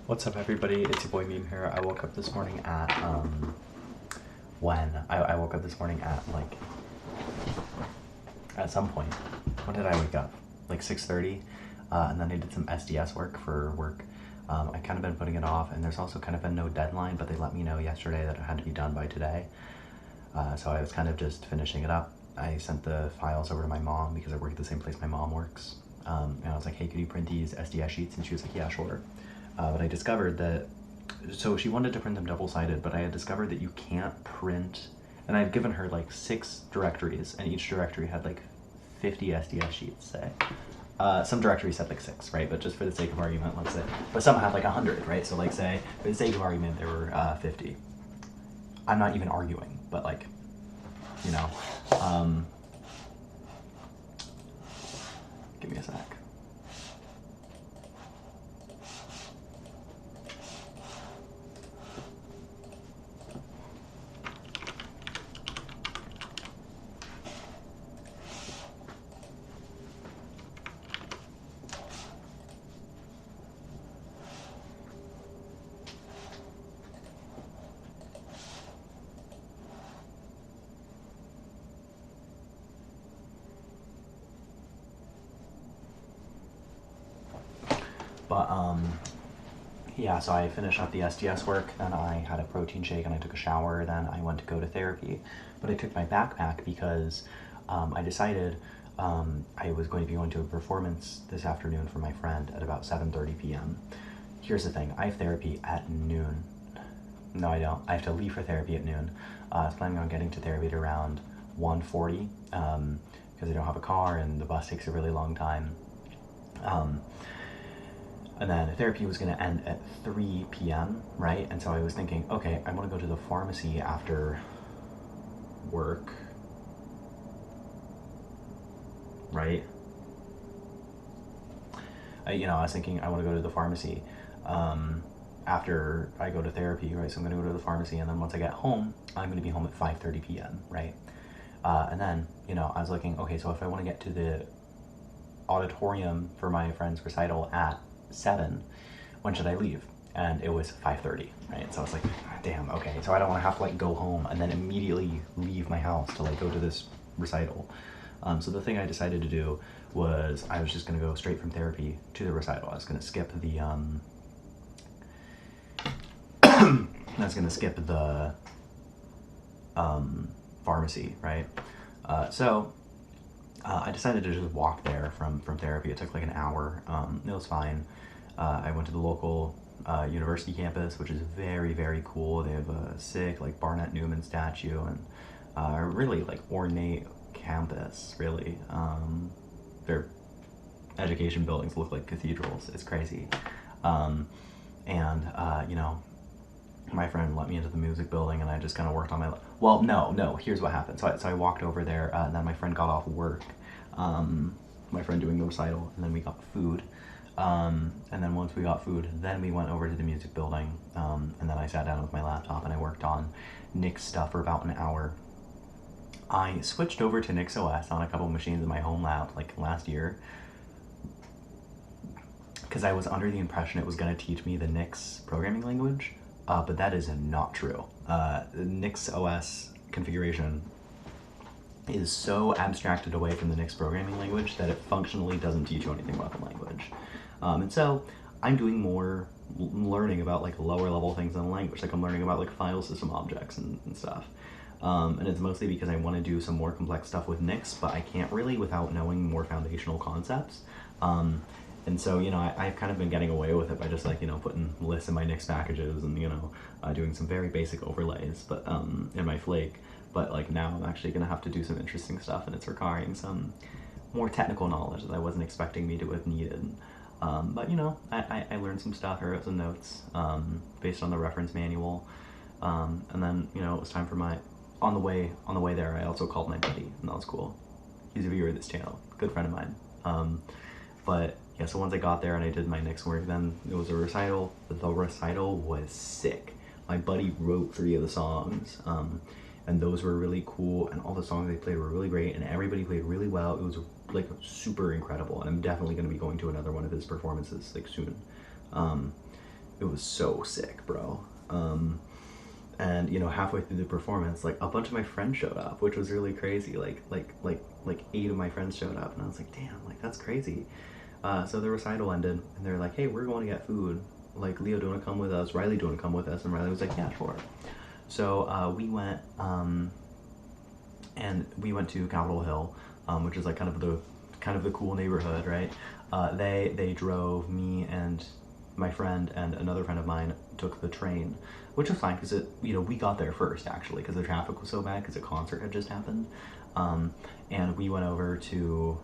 What's up, everybody? It's your boy Meme here. I woke up this morning at I woke up this morning at like at some point. When did I wake up? Like 6:30, and then I did some SDS work for work. I kind of been putting it off, and there's also kind of been no deadline, but they let me know yesterday that it had to be done by today. So I was kind of just finishing it up. I sent the files over to my mom because I work at the same place my mom works. And I was like, hey, could you print these SDS sheets? And she was like, yeah, sure. But I discovered that, so she wanted to print them double-sided, but I had discovered that you can't print, and I had given her like 6 directories, and each directory had like 50 SDS sheets, say. Some directories had like 6, right? But just for the sake of argument, let's say, but some had like 100, right? So like say, for the sake of argument, there were 50. I'm not even arguing, but like, you know, give me a sec. But, yeah, so I finished up the SDS work, then I had a protein shake and I took a shower, then I went to go to therapy. But I took my backpack because I decided I was going to be going to a performance this afternoon for my friend at about 7:30 p.m. Here's the thing, I have therapy at noon. No, I don't. I have to leave for therapy at noon. I was planning on getting to therapy at around 1:40 because I don't have a car and the bus takes a really long time. And then therapy was going to end at 3 p.m., right? And so I was thinking, okay, I want to go to the pharmacy after work, right? I was thinking I want to go to the pharmacy after I go to therapy, right? So I'm going to go to the pharmacy, and then once I get home, I'm going to be home at 5:30 p.m., right? And then, I was looking, okay, so if I want to get to the auditorium for my friend's recital at 7, when should I leave? And it was 5:30, right? So I was like, damn, okay, so I don't want to have to like go home and then immediately leave my house to like go to this recital. So the thing I decided to do was I was just going to go straight from therapy to the recital. I was going to skip the pharmacy, right? So I decided to just walk there from therapy. It took like an hour. It was fine. I went to the local university campus, which is very, very cool. They have a sick like Barnett Newman statue and a really like ornate campus, really. Their education buildings look like cathedrals. It's crazy. My friend let me into the music building and I just kind of worked on my, well, no, here's what happened. So I walked over there and then my friend got off work, my friend doing the recital, and then we got food. And then once we got food, then we went over to the music building, and then I sat down with my laptop and I worked on Nick's stuff for about an hour. I switched over to NixOS on a couple machines in my home lab like last year because I was under the impression it was going to teach me the Nix programming language. But that is not true. NixOS configuration is so abstracted away from the Nix programming language that it functionally doesn't teach you anything about the language. And so I'm doing more learning about like lower level things in the language. Like I'm learning about like file system objects and stuff. And it's mostly because I want to do some more complex stuff with Nix, but I can't really without knowing more foundational concepts. And so, I've kind of been getting away with it by just like, putting lists in my Nix packages and, doing some very basic overlays, but in my Flake. But like now I'm actually going to have to do some interesting stuff, and it's requiring some more technical knowledge that I wasn't expecting me to have needed. But I learned some stuff. I wrote some notes based on the reference manual. And then, it was time for on the way there, I also called my buddy, and that was cool. He's a viewer of this channel, good friend of mine. But yeah, so once I got there and I did my Nix work, then it was a recital. The recital was sick. My buddy wrote 3 of the songs, and those were really cool, and all the songs they played were really great, and everybody played really well. It was like super incredible, and I'm definitely going to be going to another one of his performances like soon. it was so sick, bro. And you know, halfway through the performance, like a bunch of my friends showed up, which was really crazy. Like 8 of my friends showed up, and I was like, damn, like that's crazy. So the recital ended, and they're like, hey, we're going to get food. Like, Leo, do you want to come with us? Riley, do you want to come with us? And Riley was like, yeah, sure. So we went, and we went to Capitol Hill, which is like kind of the cool neighborhood, right? They drove me and my friend and another friend of mine took the train, which was fine because we got there first actually because the traffic was so bad because a concert had just happened, and we went over to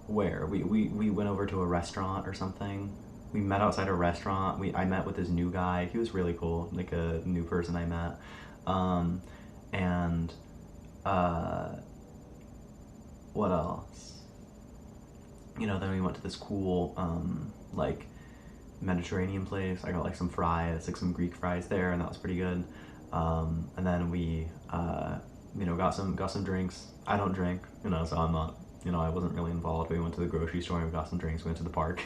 where we went over to a restaurant or something. We met outside a restaurant. I met with this new guy. He was really cool, like a new person I met. And what else? Then we went to this cool like Mediterranean place. I got like some fries, like some Greek fries there, and that was pretty good. And then we got some drinks. I don't drink, so I'm not. I wasn't really involved. We went to the grocery store and we got some drinks. We went to the park,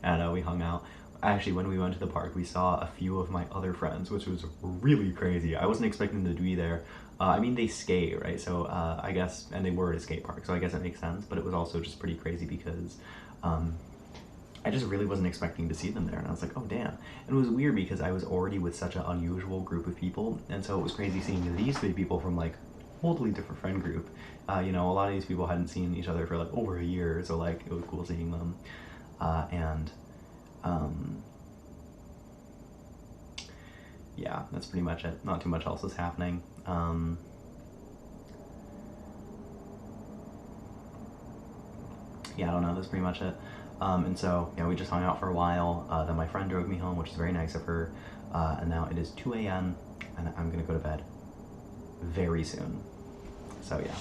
and we hung out. Actually, when we went to the park, we saw a few of my other friends, which was really crazy. I wasn't expecting them to be there. I mean, they skate, right? So I guess, and they were at a skate park, so I guess it makes sense. But it was also just pretty crazy because I just really wasn't expecting to see them there. And I was like, oh, damn. And it was weird because I was already with such an unusual group of people. And so it was crazy seeing these 3 people from like totally different friend group. A lot of these people hadn't seen each other for like over a year, so like it was cool seeing them. Yeah, that's pretty much it. Not too much else is happening. Yeah, I don't know. That's pretty much it. And so, we just hung out for a while. Then my friend drove me home, which is very nice of her. And now it is 2 a.m. and I'm gonna go to bed very soon. So yeah.